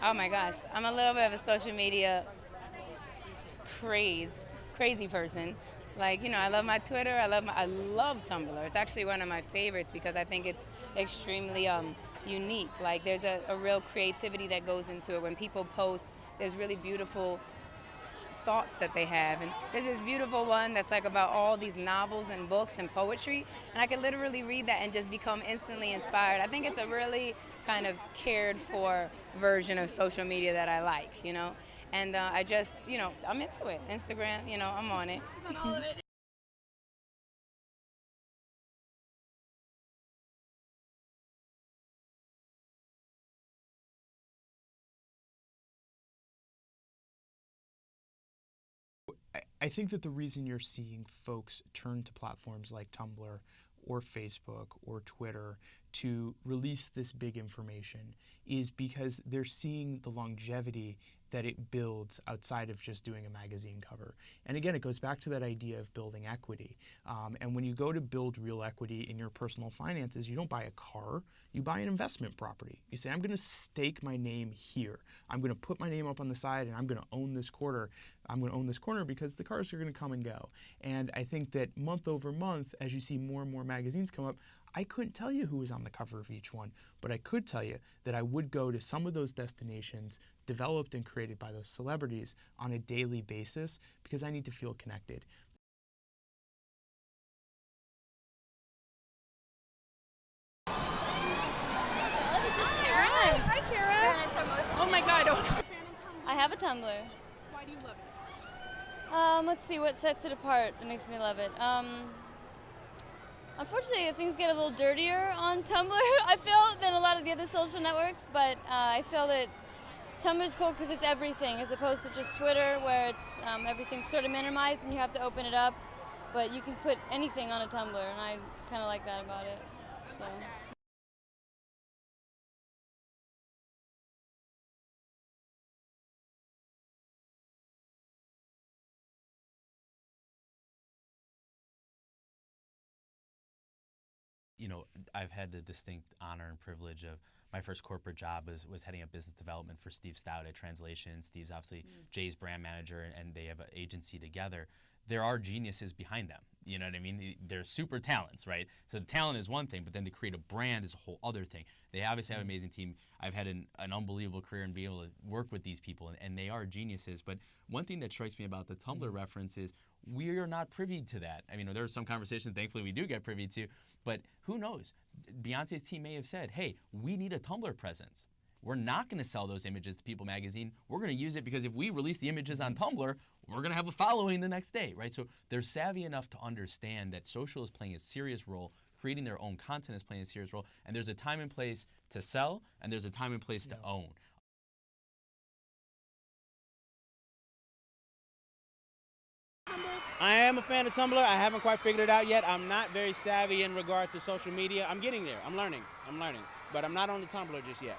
Oh my gosh, I'm a little bit of a social media crazy person. Like, I love my Twitter. I love Tumblr. It's actually one of my favorites because I think it's extremely unique. Like, there's a real creativity that goes into it. When people post, there's really beautiful thoughts that they have. And there's this beautiful one that's like about all these novels and books and poetry, and I could literally read that and just become instantly inspired. I think it's a really kind of cared for version of social media that I like. And I just, I'm into it. Instagram, I'm on it. I think that the reason you're seeing folks turn to platforms like Tumblr or Facebook or Twitter to release this big information is because they're seeing the longevity that it builds outside of just doing a magazine cover. And again, it goes back to that idea of building equity. And when you go to build real equity in your personal finances, you don't buy a car, you buy an investment property. You say, I'm going to stake my name here. I'm going to put my name up on the side and I'm going to own this quarter. I'm going to own this corner because the cars are going to come and go. And I think that month over month, as you see more and more magazines come up, I couldn't tell you who was on the cover of each one, but I could tell you that I would go to some of those destinations developed and created by those celebrities on a daily basis because I need to feel connected. Hello, this is Carah. Hi, Carah. Oh my God. I have a Tumblr. Why do you love it? Let's see what sets it apart that makes me love it. Unfortunately, things get a little dirtier on Tumblr, I feel, than a lot of the other social networks, but I feel that Tumblr's cool because it's everything, as opposed to just Twitter, where it's everything's sort of minimized and you have to open it up, but you can put anything on a Tumblr, and I kind of like that about it. So. I've had the distinct honor and privilege of my first corporate job was heading up business development for Steve Stout at Translation. Steve's obviously Jay's brand manager, and they have an agency together. There are geniuses behind them. You know what I mean? They're super talents, right? So the talent is one thing, but then to create a brand is a whole other thing. They obviously have an amazing team. I've had an unbelievable career in being able to work with these people, and they are geniuses. But one thing that strikes me about the Tumblr reference is we are not privy to that. I mean, there are some conversations, thankfully, we do get privy to, but who knows? Beyonce's team may have said, hey, we need a Tumblr presence. We're not going to sell those images to People Magazine. We're going to use it because if we release the images on Tumblr, we're going to have a following the next day, right? So they're savvy enough to understand that social is playing a serious role, creating their own content is playing a serious role, and there's a time and place to sell, and there's a time and place to own. I am a fan of Tumblr. I haven't quite figured it out yet. I'm not very savvy in regard to social media. I'm getting there. I'm learning. But I'm not on the Tumblr just yet.